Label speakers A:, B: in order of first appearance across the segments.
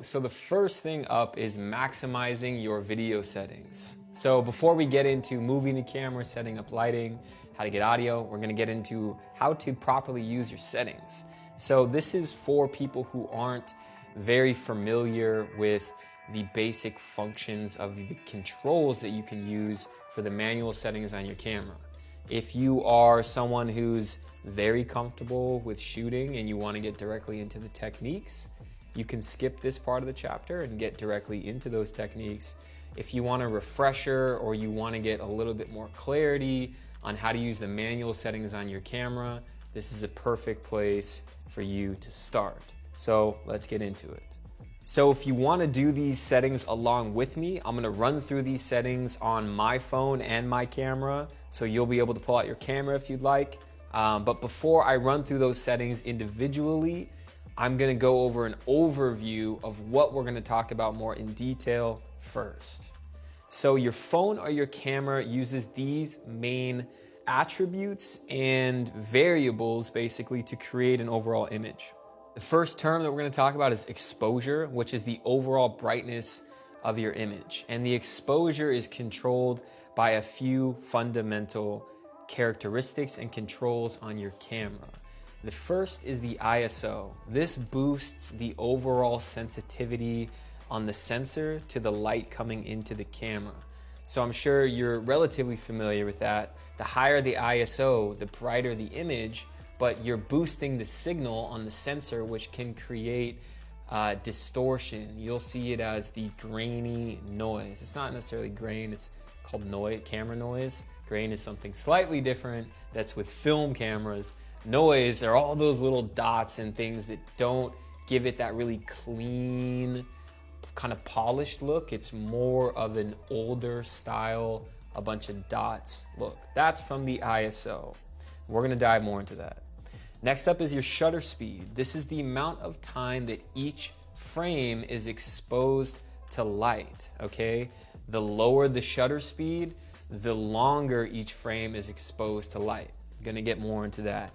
A: So the first thing up is maximizing your video settings. So before we get into moving the camera, setting up lighting, how to get audio, we're gonna get into how to properly use your settings. So this is for people who aren't very familiar with the basic functions of the controls that you can use for the manual settings on your camera. If you are someone who's very comfortable with shooting and you wanna get directly into the techniques, you can skip this part of the chapter and get directly into those techniques. If you want a refresher or you want to get a little bit more clarity on how to use the manual settings on your camera, this is a perfect place for you to start. So let's get into it. So if you want to do these settings along with me, I'm going to run through these settings on my phone and my camera, so you'll be able to pull out your camera if you'd like. But before I run through those settings individually, I'm gonna go over an overview of what we're gonna talk about more in detail first. So your phone or your camera uses these main attributes and variables basically to create an overall image. The first term that we're gonna talk about is exposure, which is the overall brightness of your image. And the exposure is controlled by a few fundamental characteristics and controls on your camera. The first is the ISO. This boosts the overall sensitivity on the sensor to the light coming into the camera. So I'm sure you're relatively familiar with that. The higher the ISO, the brighter the image, but you're boosting the signal on the sensor, which can create distortion. You'll see it as the grainy noise. It's not necessarily grain, it's called noise, camera noise. Grain is something slightly different that's with film cameras. Noise are all those little dots and things that don't give it that really clean, kind of polished look. It's more of an older style, a bunch of dots look. That's from the ISO. We're gonna dive more into that. Next up is your shutter speed. This is the amount of time that each frame is exposed to light, okay? The lower the shutter speed, the longer each frame is exposed to light. Gonna get more into that.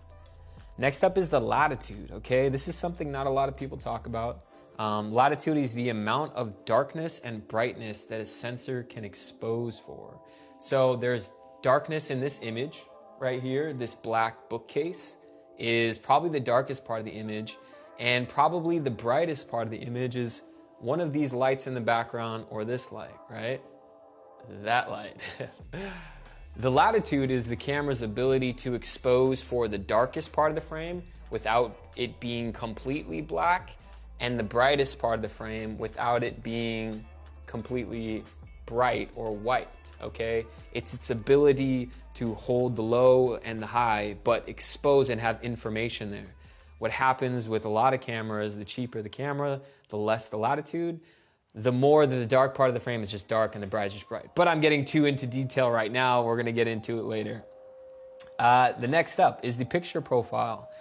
A: Next up is the latitude, okay? This is something not a lot of people talk about. Latitude is the amount of darkness and brightness that a sensor can expose for. So there's darkness in this image right here. This black bookcase is probably the darkest part of the image, and probably the brightest part of the image is one of these lights in the background or this light, right? That light. The latitude is the camera's ability to expose for the darkest part of the frame without it being completely black, and the brightest part of the frame without it being completely bright or white, okay? It's its ability to hold the low and the high, but expose and have information there. What happens with a lot of cameras, the cheaper the camera, the less the latitude, the more that the dark part of the frame is just dark and the bright is just bright. But I'm getting too into detail right now. We're gonna get into it later. The next up is the picture profile.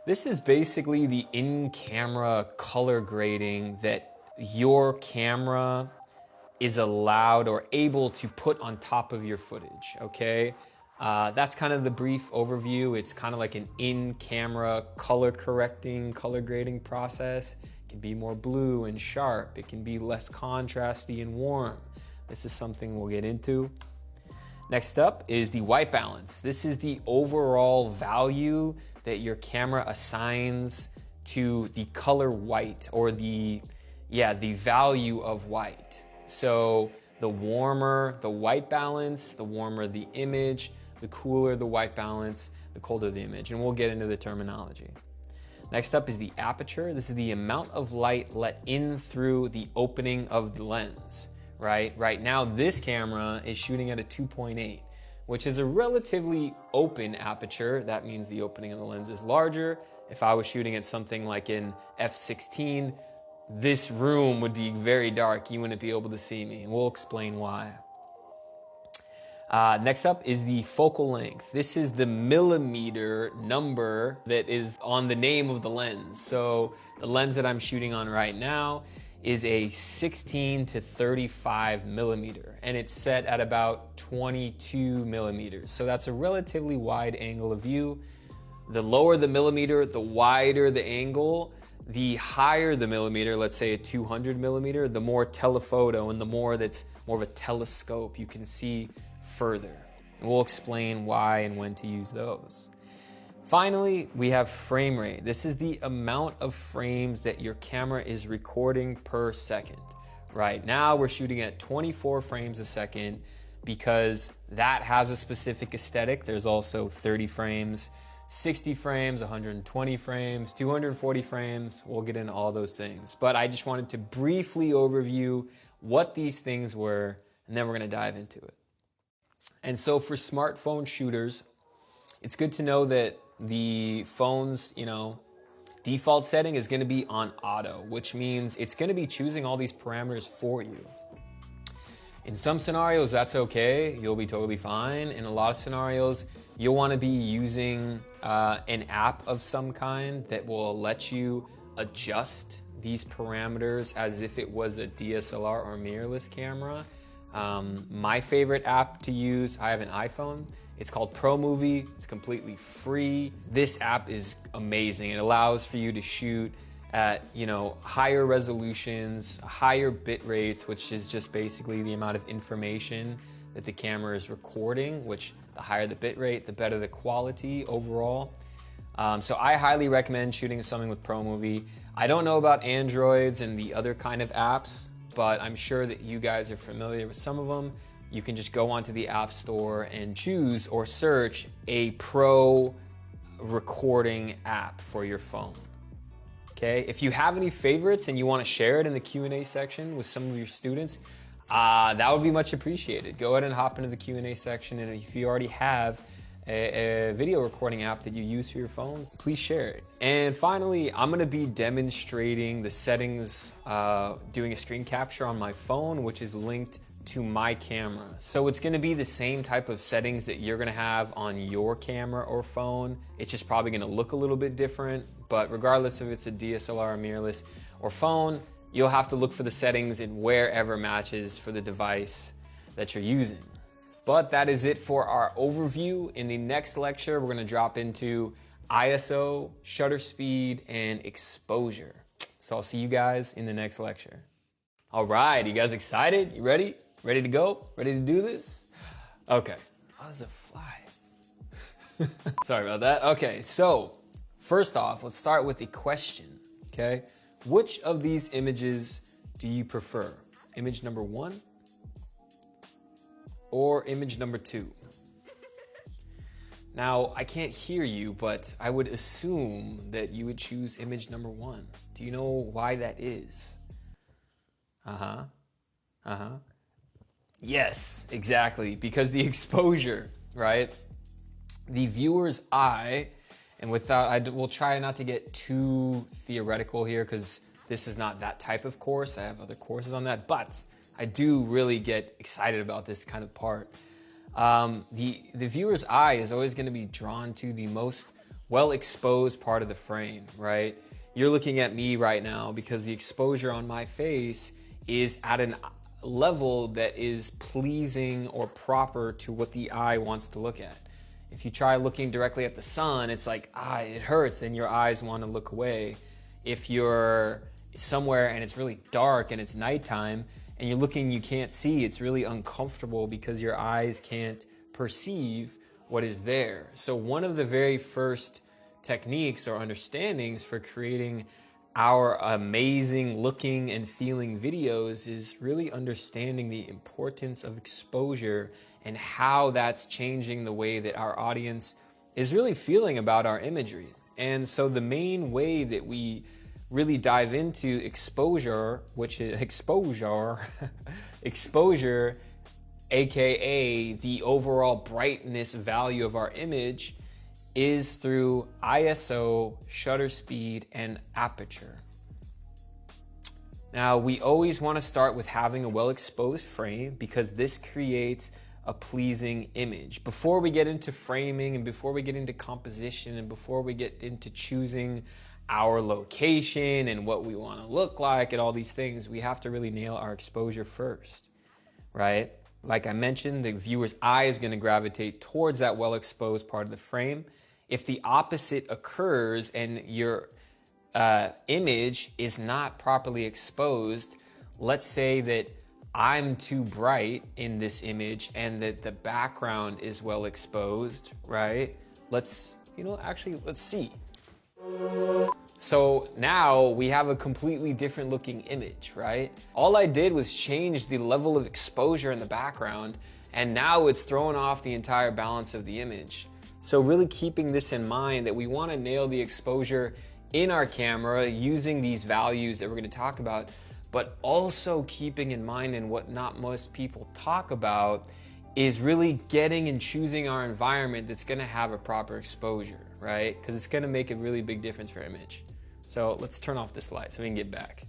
A: This is basically the in-camera color grading that your camera is allowed or able to put on top of your footage, okay? That's kind of the brief overview. It's kind of like an in-camera color correcting, color grading process. It can be more blue and sharp. It can be less contrasty and warm. This is something we'll get into. Next up is the white balance. This is the overall value that your camera assigns to the color white, or the value of white. So the warmer the white balance, the warmer the image, the cooler the white balance, the colder the image. And we'll get into the terminology. Next up is the aperture. This is the amount of light let in through the opening of the lens, right? Right now, this camera is shooting at a 2.8, which is a relatively open aperture. That means the opening of the lens is larger. If I was shooting at something like an f/16, this room would be very dark. You wouldn't be able to see me, and we'll explain why. Next up is the focal length. This is the millimeter number that is on the name of the lens. So the lens that I'm shooting on right now is a 16 to 35 millimeter, and it's set at about 22 millimeters. So that's a relatively wide angle of view. The lower the millimeter, the wider the angle, the higher the millimeter, let's say a 200 millimeter, the more telephoto and the more that's more of a telescope, you can see further. And we'll explain why and when to use those. Finally, we have frame rate. This is the amount of frames that your camera is recording per second. Right now, we're shooting at 24 frames a second because that has a specific aesthetic. There's also 30 frames, 60 frames, 120 frames, 240 frames. We'll get into all those things. But I just wanted to briefly overview what these things were, and then we're gonna dive into it. And so for smartphone shooters, it's good to know that the phone's, default setting is gonna be on auto, which means it's gonna be choosing all these parameters for you. In some scenarios, that's okay. You'll be totally fine. In a lot of scenarios, you'll want to be using an app of some kind that will let you adjust these parameters as if it was a DSLR or mirrorless camera. My favorite app to use, I have an iPhone. It's called ProMovie. It's completely free. This app is amazing. It allows for you to shoot at higher resolutions, higher bit rates, which is just basically the amount of information that the camera is recording, which the higher the bit rate, the better the quality overall. So I highly recommend shooting something with ProMovie. I don't know about Androids and the other kind of apps, but I'm sure that you guys are familiar with some of them. You can just go onto the App Store and choose or search a pro recording app for your phone. Okay, if you have any favorites and you want to share it in the Q&A section with some of your students, that would be much appreciated. Go ahead and hop into the Q&A section, and if you already have a video recording app that you use for your phone, please share it. And finally, I'm going to be demonstrating the settings, doing a screen capture on my phone, which is linked to my camera. So it's going to be the same type of settings that you're going to have on your camera or phone. It's just probably going to look a little bit different, but regardless if it's a DSLR or mirrorless or phone, you'll have to look for the settings in wherever matches for the device that you're using. But that is it for our overview. In the next lecture, we're going to drop into ISO, shutter speed, and exposure. So I'll see you guys in the next lecture. All right, you guys excited? You ready? Ready to go? Ready to do this? Okay. Oh, there's a fly. Sorry about that. Okay, so first off, let's start with a question, okay? Which of these images do you prefer? Image number 1 or image number 2? Now, I can't hear you, but I would assume that you would choose image number 1. Do you know why that is? Yes, exactly, because the exposure, right? The viewer's eye, and we'll try not to get too theoretical here because this is not that type of course. I have other courses on that, but I do really get excited about this kind of part. The viewer's eye is always going to be drawn to the most well-exposed part of the frame, right? You're looking at me right now because the exposure on my face is at an level that is pleasing or proper to what the eye wants to look at. If you try looking directly at the sun, it's like, it hurts and your eyes want to look away. If you're somewhere and it's really dark and it's nighttime and you're looking, you can't see, it's really uncomfortable because your eyes can't perceive what is there. So one of the very first techniques or understandings for creating our amazing looking and feeling videos is really understanding the importance of exposure and how that's changing the way that our audience is really feeling about our imagery. And so the main way that we really dive into exposure, which is exposure, aka the overall brightness value of our image, is through ISO, shutter speed, and aperture. Now, we always want to start with having a well-exposed frame because this creates a pleasing image. Before we get into framing and before we get into composition and before we get into choosing our location and what we want to look like and all these things, we have to really nail our exposure first, right? Like I mentioned, the viewer's eye is going to gravitate towards that well-exposed part of the frame. If the opposite occurs and you're image is not properly exposed, let's say that I'm too bright in this image and that the background is well exposed, right? Let's see. So now we have a completely different looking image, right? All I did was change the level of exposure in the background, and now it's throwing off the entire balance of the image. So really keeping this in mind, that we want to nail the exposure in our camera using these values that we're going to talk about, but also keeping in mind, and what not most people talk about, is really getting and choosing our environment that's going to have a proper exposure, right? Because it's going to make a really big difference for image. So let's turn off this light so we can get back.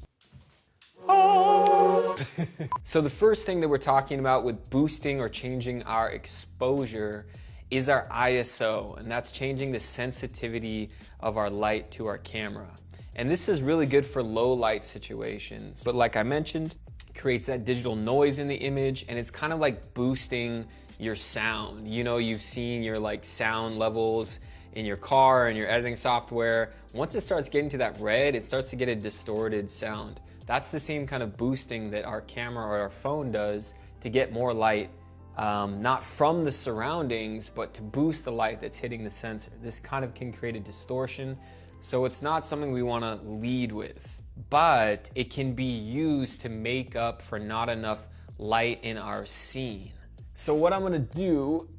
A: So the first thing that we're talking about with boosting or changing our exposure is our ISO, and that's changing the sensitivity of our light to our camera. And this is really good for low light situations. But like I mentioned, it creates that digital noise in the image, and it's kind of like boosting your sound. You know, you've seen your like sound levels in your car and your editing software. Once it starts getting to that red, it starts to get a distorted sound. That's the same kind of boosting that our camera or our phone does to get more light, not from the surroundings, but to boost the light that's hitting the sensor. This kind of can create a distortion, so it's not something we want to lead with, but it can be used to make up for not enough light in our scene. So what I'm gonna do,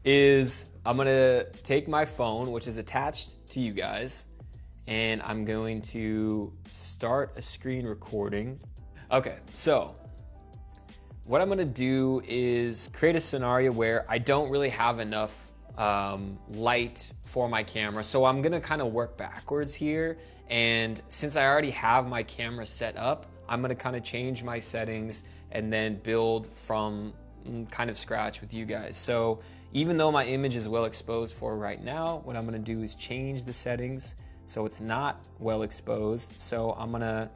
A: is I'm gonna take my phone, which is attached to you guys, and I'm going to start a screen recording. Okay, so what I'm gonna do is create a scenario where I don't really have enough light for my camera. So I'm gonna kind of work backwards here. And since I already have my camera set up, I'm gonna kind of change my settings and then build from kind of scratch with you guys. So even though my image is well exposed for right now, what I'm gonna do is change the settings so it's not well exposed. So I'm gonna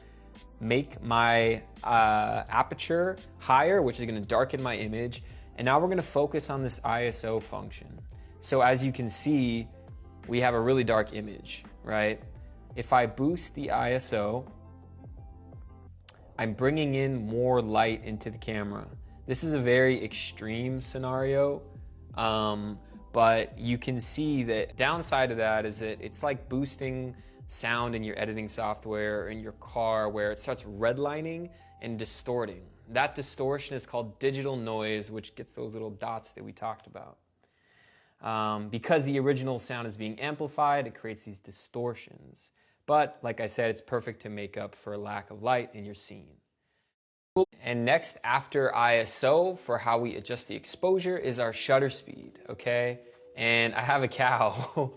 A: make my aperture higher, which is gonna darken my image. And now we're gonna focus on this ISO function. So as you can see, we have a really dark image, right? If I boost the ISO, I'm bringing in more light into the camera. This is a very extreme scenario, but you can see that downside of that is that it's like boosting sound in your editing software in your car, where it starts redlining and distorting. That distortion is called digital noise, which gets those little dots that we talked about. Because the original sound is being amplified, it creates these distortions. But like I said, it's perfect to make up for a lack of light in your scene. And next, after ISO, for how we adjust the exposure, is our shutter speed, okay? And I have a cow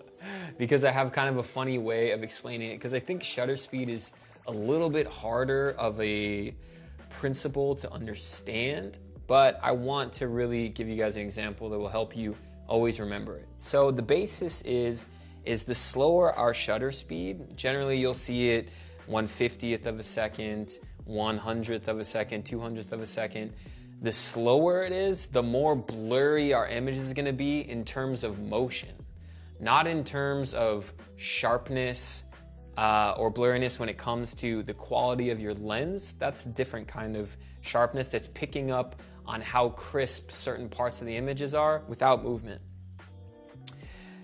A: because I have kind of a funny way of explaining it, because I think shutter speed is a little bit harder of a principle to understand, but I want to really give you guys an example that will help you always remember it. So the basis is the slower our shutter speed, generally you'll see it 1/50th of a second, 100th of a second, 200th of a second. The slower it is, the more blurry our image is gonna be in terms of motion, not in terms of sharpness or blurriness when it comes to the quality of your lens. That's a different kind of sharpness that's picking up on how crisp certain parts of the images are without movement.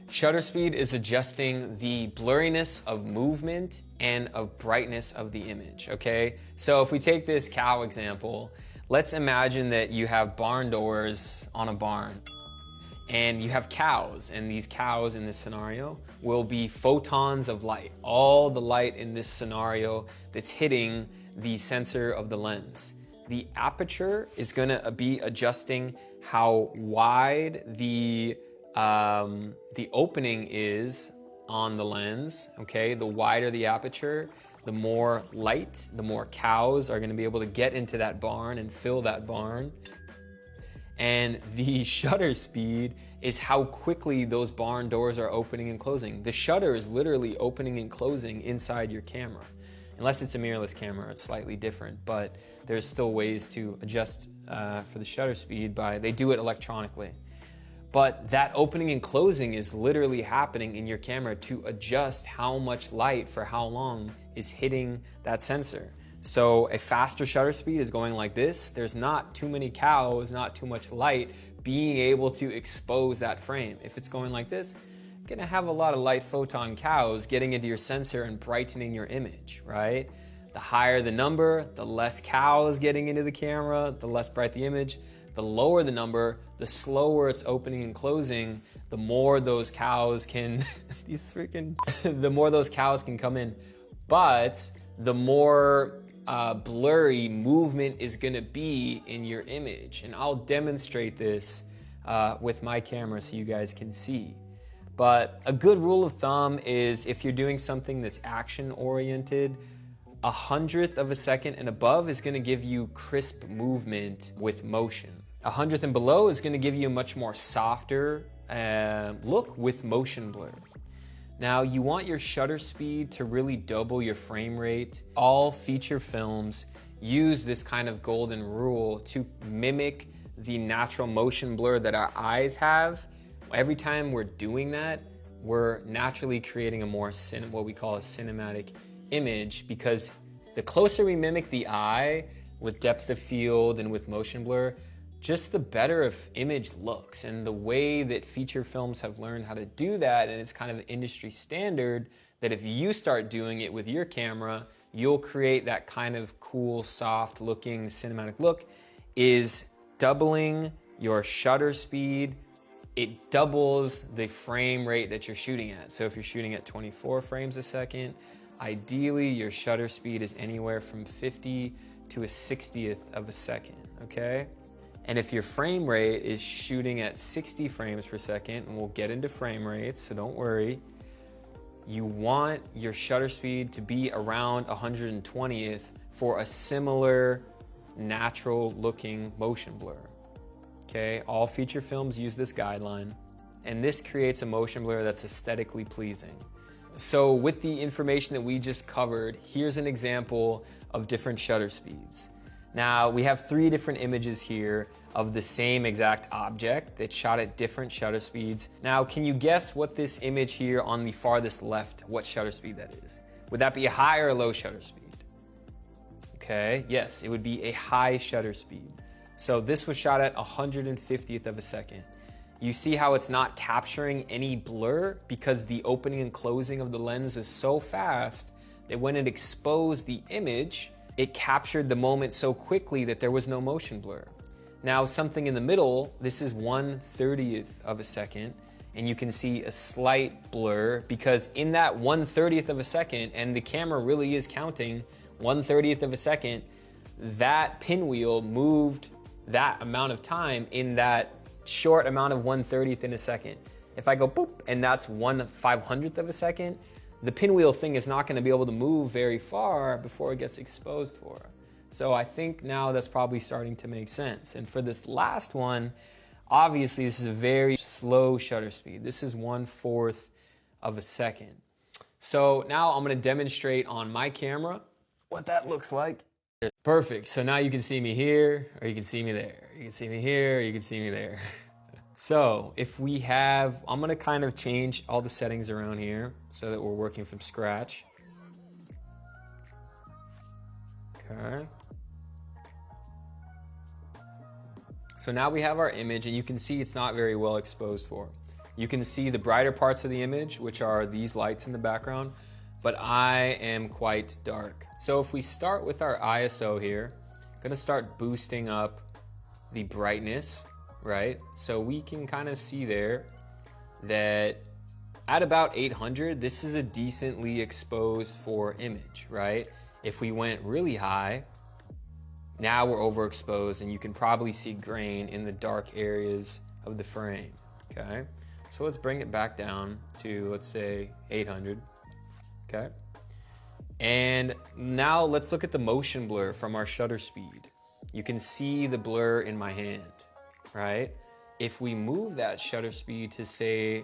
A: Shutter speed is adjusting the blurriness of movement and of brightness of the image, okay? So if we take this cow example, let's imagine that you have barn doors on a barn and you have cows, and these cows in this scenario will be photons of light. All the light in this scenario that's hitting the sensor of the lens. The aperture is gonna be adjusting how wide the opening is on the lens, okay? The wider the aperture, the more light, the more cows are gonna be able to get into that barn and fill that barn. And the shutter speed is how quickly those barn doors are opening and closing. The shutter is literally opening and closing inside your camera. Unless it's a mirrorless camera, it's slightly different, but there's still ways to adjust for the shutter speed they do it electronically. But that opening and closing is literally happening in your camera to adjust how much light for how long is hitting that sensor. So a faster shutter speed is going like this. There's not too many cows, not too much light being able to expose that frame. If it's going like this, you're gonna have a lot of light photon cows getting into your sensor and brightening your image, right? The higher the number, the less cows getting into the camera, the less bright the image. The lower the number, the slower it's opening and closing, the more those cows can, the more those cows can come in. But the more blurry movement is gonna be in your image. And I'll demonstrate this with my camera so you guys can see. But a good rule of thumb is if you're doing something that's action oriented, 1/100th of a second and above is gonna give you crisp movement with motion. 100th and below is gonna give you a much more softer look with motion blur. Now, you want your shutter speed to really double your frame rate. All feature films use this kind of golden rule to mimic the natural motion blur that our eyes have. Every time we're doing that, we're naturally creating a more what we call a cinematic image, because the closer we mimic the eye with depth of field and with motion blur, just the better of image looks. And the way that feature films have learned how to do that, and it's kind of industry standard, that if you start doing it with your camera, you'll create that kind of cool, soft looking cinematic look, is doubling your shutter speed. It doubles the frame rate that you're shooting at. So if you're shooting at 24 frames a second, ideally your shutter speed is anywhere from 50 to a 60th of a second, okay? And if your frame rate is shooting at 60 frames per second, and we'll get into frame rates, so don't worry, you want your shutter speed to be around 120th for a similar natural looking motion blur. Okay, all feature films use this guideline, and this creates a motion blur that's aesthetically pleasing. So with the information that we just covered, here's an example of different shutter speeds. Now, we have 3 different images here of the same exact object that's shot at different shutter speeds. Now, can you guess what this image here on the farthest left, what shutter speed that is? Would that be a high or a low shutter speed? Okay, yes, it would be a high shutter speed. So this was shot at 150th of a second. You see how it's not capturing any blur because the opening and closing of the lens is so fast that when it exposed the image, it captured the moment so quickly that there was no motion blur. Now, something in the middle, this is 1/30th of a second, and you can see a slight blur because in that 1/30th of a second, and the camera really is counting 1/30th of a second, that pinwheel moved that amount of time in that short amount of 1/30th in a second. If I go boop, and that's 1/500th of a second, the pinwheel thing is not going to be able to move very far before it gets exposed for. So I think now that's probably starting to make sense. And for this last one, obviously this is a very slow shutter speed. This is 1/4 of a second. So now I'm going to demonstrate on my camera what that looks like. Perfect. So now you can see me here, or you can see me there. You can see me here, or you can see me there. So if we have, I'm gonna kind of change all the settings around here so that we're working from scratch. Okay. So now we have our image, and you can see it's not very well exposed for. You can see the brighter parts of the image, which are these lights in the background, but I am quite dark. So if we start with our ISO here, I'm gonna start boosting up the brightness, right? So we can kind of see there that at about 800, this is a decently exposed for image, right? If we went really high, now we're overexposed, and you can probably see grain in the dark areas of the frame, okay? So let's bring it back down to, let's say, 800, okay? And now let's look at the motion blur from our shutter speed. You can see the blur in my hand, right? If we move that shutter speed to, say,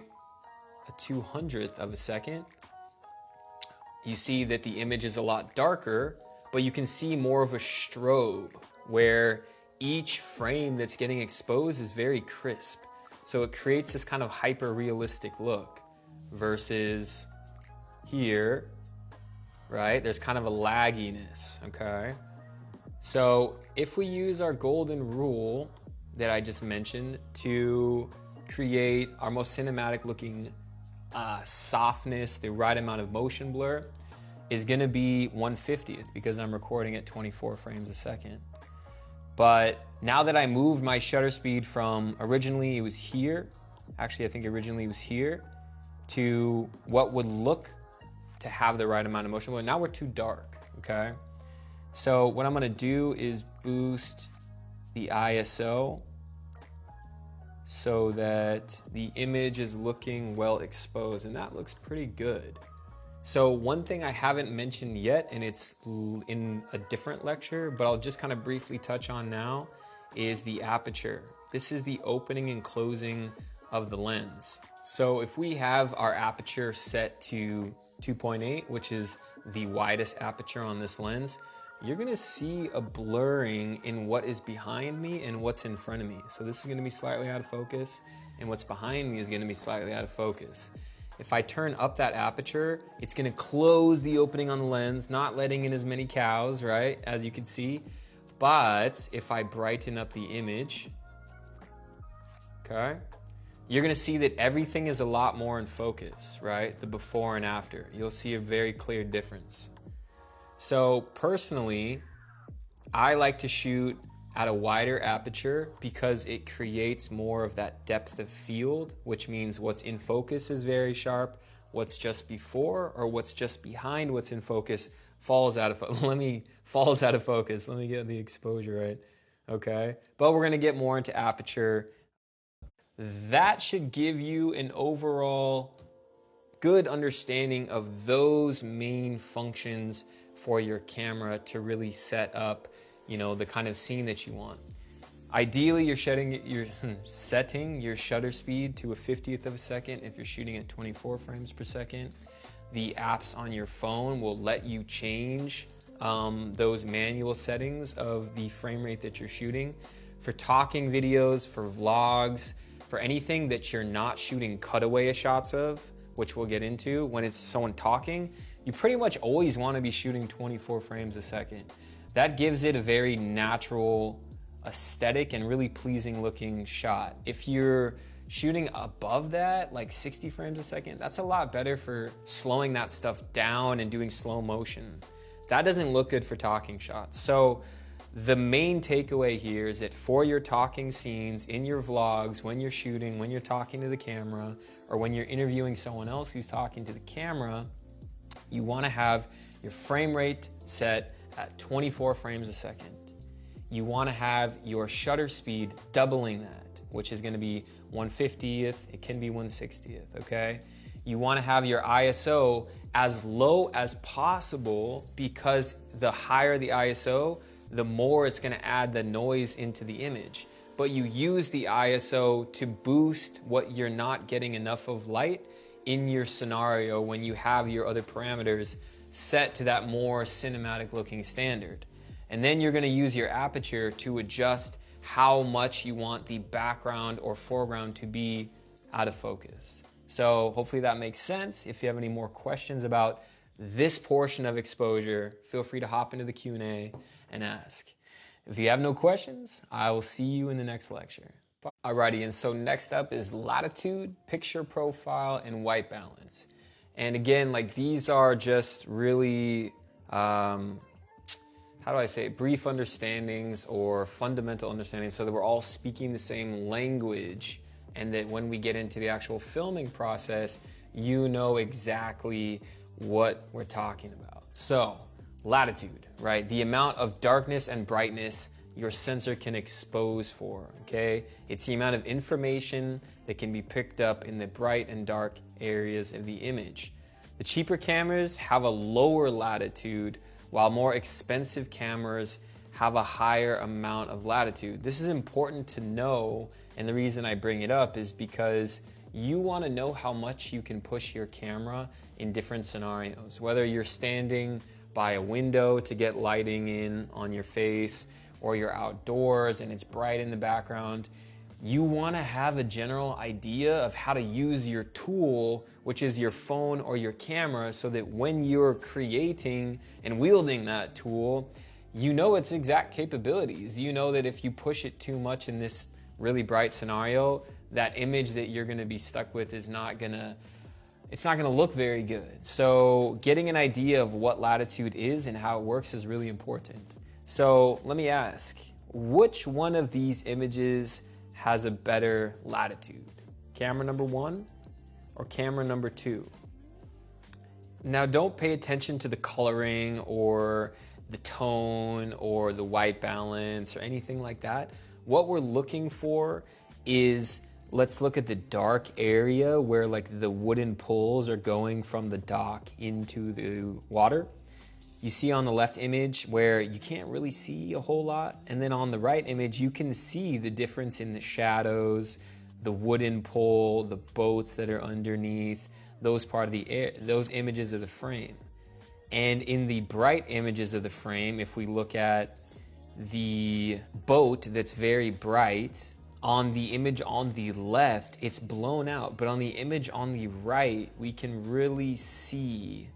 A: a 200th of a second, you see that the image is a lot darker, but you can see more of a strobe where each frame that's getting exposed is very crisp. So it creates this kind of hyper realistic look versus here, right? There's kind of a lagginess, okay? So if we use our golden rule that I just mentioned to create our most cinematic looking softness, the right amount of motion blur is gonna be 1/50th because I'm recording at 24 frames a second. But now that I moved my shutter speed from originally it was here, actually I think originally it was here, to what would look to have the right amount of motion blur. Now we're too dark, okay? So what I'm gonna do is boost the ISO so that the image is looking well exposed, and that looks pretty good. So one thing I haven't mentioned yet, and it's in a different lecture, but I'll just kind of briefly touch on now, is the aperture. This is the opening and closing of the lens. So if we have our aperture set to 2.8, which is the widest aperture on this lens, you're gonna see a blurring in what is behind me and what's in front of me. So this is gonna be slightly out of focus, and what's behind me is gonna be slightly out of focus. If I turn up that aperture, it's gonna close the opening on the lens, not letting in as many cows, right, as you can see. But if I brighten up the image, okay, you're gonna see that everything is a lot more in focus, right? The before and after. You'll see a very clear difference. So personally, I like to shoot at a wider aperture because it creates more of that depth of field, which means what's in focus is very sharp, what's just before or what's just behind what's in focus falls out of focus. Let me get the exposure right, okay? But we're gonna get more into aperture. That should give you an overall good understanding of those main functions for your camera to really set up, you know, the kind of scene that you want. Ideally, you're setting your shutter speed to 1/50th of a second if you're shooting at 24 frames per second. The apps on your phone will let you change those manual settings of the frame rate that you're shooting. For talking videos, for vlogs, for anything that you're not shooting cutaway shots of, which we'll get into, when it's someone talking, you pretty much always want to be shooting 24 frames a second. That gives it a very natural aesthetic and really pleasing looking shot. If you're shooting above that, like 60 frames a second, that's a lot better for slowing that stuff down and doing slow motion. That doesn't look good for talking shots. So the main takeaway here is that for your talking scenes, in your vlogs, when you're shooting, when you're talking to the camera, or when you're interviewing someone else who's talking to the camera, you want to have your frame rate set at 24 frames a second. You want to have your shutter speed doubling that, which is going to be 1/50th, it can be 1/60th, okay? You want to have your ISO as low as possible because the higher the ISO, the more it's going to add the noise into the image. But you use the ISO to boost what you're not getting enough of light in your scenario when you have your other parameters set to that more cinematic looking standard. And then you're going to use your aperture to adjust how much you want the background or foreground to be out of focus. So hopefully that makes sense. If you have any more questions about this portion of exposure, feel free to hop into the Q&A and ask. If you have no questions, I will see you in the next lecture. Alrighty, and so next up is latitude, picture profile, and white balance. And again, like these are just really, how do I say it, brief understandings or fundamental understandings so that we're all speaking the same language and that when we get into the actual filming process, you know exactly what we're talking about. So, latitude, right? The amount of darkness and brightness your sensor can expose for, okay? It's the amount of information that can be picked up in the bright and dark areas of the image. The cheaper cameras have a lower latitude, while more expensive cameras have a higher amount of latitude. This is important to know, and the reason I bring it up is because you want to know how much you can push your camera in different scenarios, whether you're standing by a window to get lighting in on your face, or you're outdoors and it's bright in the background. you want to have a general idea of how to use your tool, which is your phone or your camera, so that when you're creating and wielding that tool, you know its exact capabilities. You know that if you push it too much in this really bright scenario, that image that you're going to be stuck with is not going to look very good. So getting an idea of what latitude is and how it works is really important. So let me ask, which one of these images has a better latitude? Camera number 1 or camera number 2? Now don't pay attention to the coloring or the tone or the white balance or anything like that. What we're looking for is, let's look at the dark area where like the wooden poles are going from the dock into the water. You see on the left image where you can't really see a whole lot, and then on the right image you can see the difference in the shadows, the wooden pole, the boats that are underneath, those images of the frame. And in the bright images of the frame, if we look at the boat that's very bright, on the image on the left it's blown out, but on the image on the right we can really see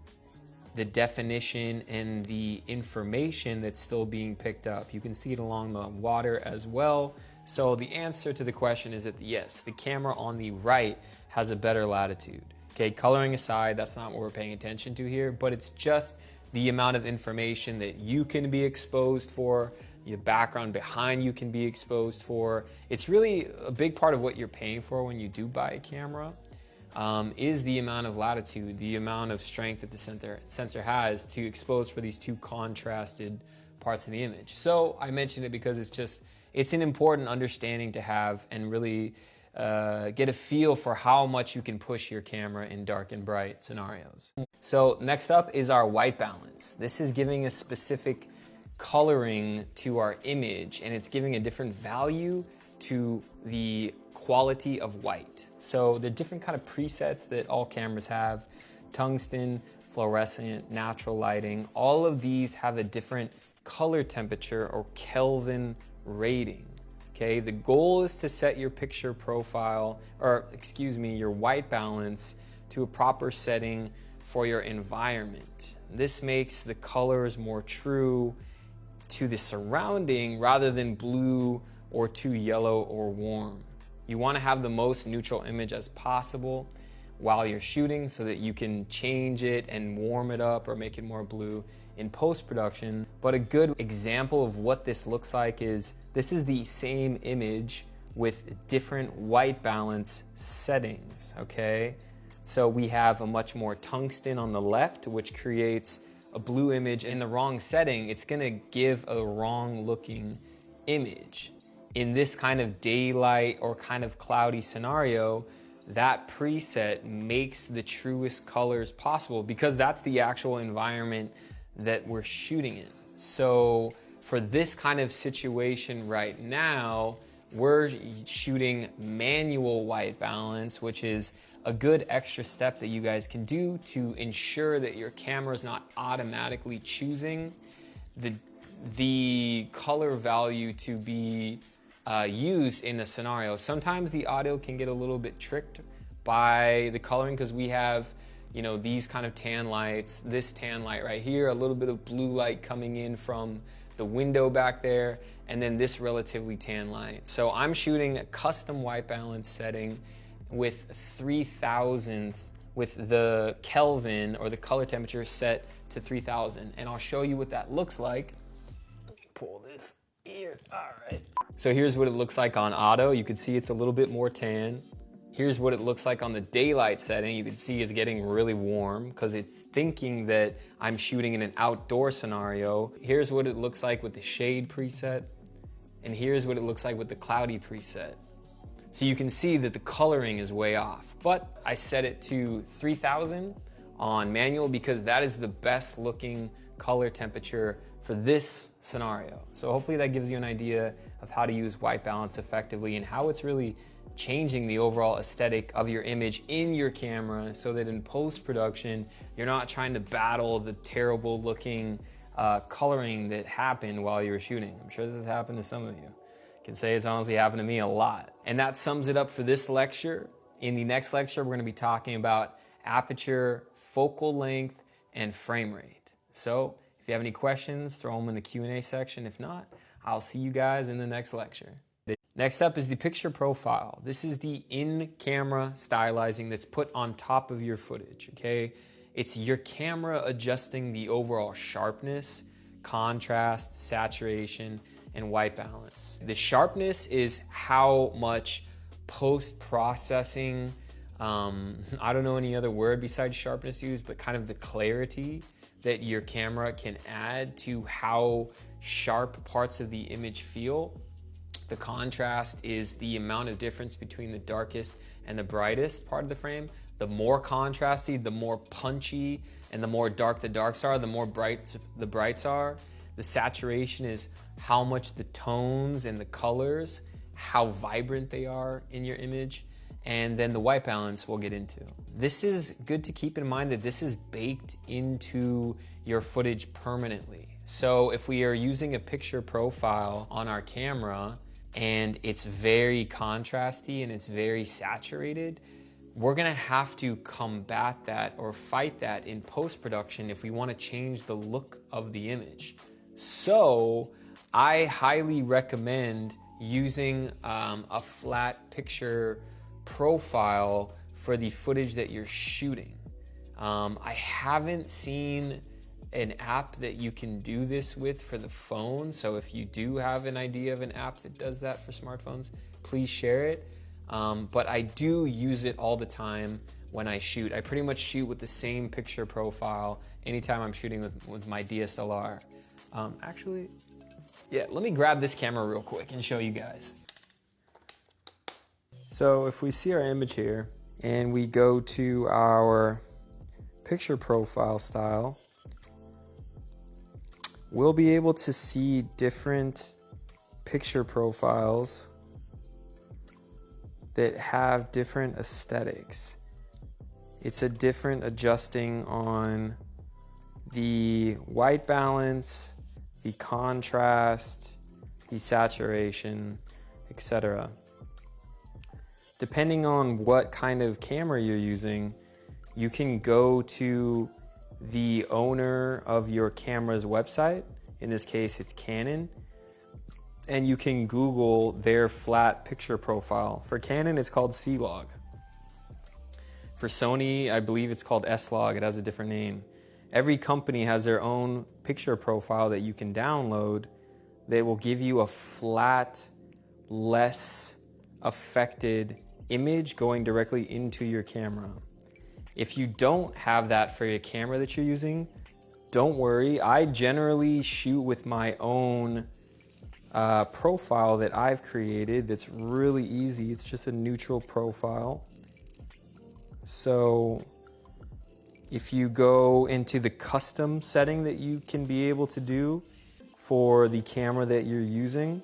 A: the definition and the information that's still being picked up. You can see it along the water as well. So the answer to the question is that yes, the camera on the right has a better latitude. Okay, coloring aside, that's not what we're paying attention to here, but it's just the amount of information that you can be exposed for, your background behind you can be exposed for. It's really a big part of what you're paying for when you do buy a camera. Is the amount of latitude, the amount of strength that the sensor has to expose for these two contrasted parts of the image. So I mentioned it because it's an important understanding to have and really get a feel for how much you can push your camera in dark and bright scenarios. So next up is our white balance. This is giving a specific coloring to our image, and it's giving a different value to the quality of white. So the different kind of presets that all cameras have: tungsten, fluorescent, natural lighting. All of these have a different color temperature or Kelvin rating. Okay, the goal is to set your picture profile, or excuse me, your white balance to a proper setting for your environment. This makes the colors more true to the surrounding rather than blue or too yellow or warm. You want to have the most neutral image as possible while you're shooting so that you can change it and warm it up or make it more blue in post-production. But a good example of what this looks like is, this is the same image with different white balance settings, okay? So we have a much more tungsten on the left, which creates a blue image. In the wrong setting, it's gonna give a wrong looking image. In this kind of daylight or kind of cloudy scenario, that preset makes the truest colors possible because that's the actual environment that we're shooting in. So for this kind of situation right now, we're shooting manual white balance, which is a good extra step that you guys can do to ensure that your camera is not automatically choosing the color value to be used in a scenario. Sometimes the audio can get a little bit tricked by the coloring because we have, you know, these kind of tan lights, this tan light right here, a little bit of blue light coming in from the window back there, and then this relatively tan light. So I'm shooting a custom white balance setting with 3000th, with the Kelvin or the color temperature set to 3000, and I'll show you what that looks like. Let me pull this here. All right. So here's what it looks like on auto. You can see it's a little bit more tan. Here's what it looks like on the daylight setting. You can see it's getting really warm because it's thinking that I'm shooting in an outdoor scenario. Here's what it looks like with the shade preset. And here's what it looks like with the cloudy preset. So you can see that the coloring is way off. But I set it to 3000 on manual because that is the best looking color temperature for this scenario. So hopefully that gives you an idea of how to use white balance effectively and how it's really changing the overall aesthetic of your image in your camera so that in post-production, you're not trying to battle the terrible looking coloring that happened while you were shooting. I'm sure this has happened to some of you. Can say it's honestly happened to me a lot. And that sums it up for this lecture. In the next lecture, we're going to be talking about aperture, focal length, and frame rate. So if you have any questions, throw them in the Q&A section. If not, I'll see you guys in the next lecture. Next up is the picture profile. This is the in-camera stylizing that's put on top of your footage, okay? It's your camera adjusting the overall sharpness, contrast, saturation, and white balance. The sharpness is how much post-processing, I don't know any other word besides sharpness used, but kind of the clarity that your camera can add to how sharp parts of the image feel. The contrast is the amount of difference between the darkest and the brightest part of the frame. The more contrasty, the more punchy, and the more dark the darks are, the more bright the brights are. The saturation is how much the tones and the colors, how vibrant they are in your image. And then the white balance we'll get into. This is good to keep in mind that this is baked into your footage permanently. So if we are using a picture profile on our camera and it's very contrasty and it's very saturated, we're gonna have to combat that or fight that in post-production if we wanna change the look of the image. So I highly recommend using a flat picture profile for the footage that you're shooting. I haven't seen an app that you can do this with for the phone, so if you do have an idea of an app that does that for smartphones, please share it. But I do use it all the time when I shoot. I pretty much shoot with the same picture profile anytime I'm shooting with my DSLR. Actually, yeah, let me grab this camera real quick and show you guys. So if we see our image here and we go to our picture profile style, we'll be able to see different picture profiles that have different aesthetics. It's a different adjusting on the white balance, the contrast, the saturation, etc. Depending on what kind of camera you're using, you can go to the owner of your camera's website. In this case, it's Canon. And you can Google their flat picture profile. For Canon, it's called C-Log. For Sony, I believe it's called S-Log. It has a different name. Every company has their own picture profile that you can download that will give you a flat, less affected image going directly into your camera. If you don't have that for your camera that you're using, don't worry. I generally shoot with my own profile that I've created that's really easy. It's just a neutral profile. So if you go into the custom setting that you can be able to do for the camera that you're using,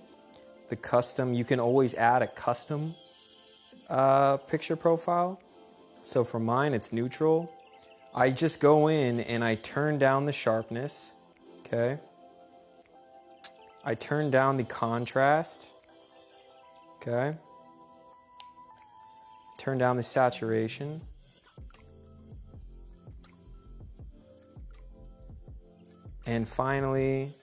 A: the custom, you can always add a custom picture profile. So for mine, it's neutral. I just go in and I turn down the sharpness, okay? I turn down the contrast, okay? Turn down the saturation. And finally,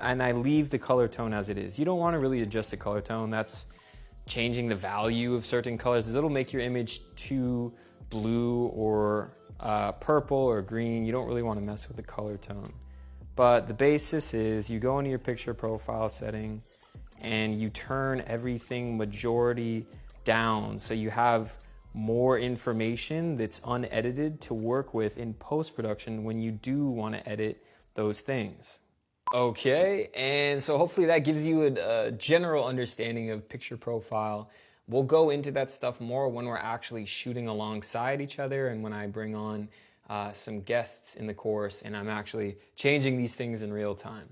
A: and I leave the color tone as it is. You don't want to really adjust the color tone. That's changing the value of certain colors. It'll make your image too blue or purple or green. You don't really want to mess with the color tone. But the basis is you go into your picture profile setting and you turn everything majority down so you have more information that's unedited to work with in post-production when you do want to edit those things. Okay, and so hopefully that gives you a general understanding of picture profile. We'll go into that stuff more when we're actually shooting alongside each other and when I bring on some guests in the course and I'm actually changing these things in real time.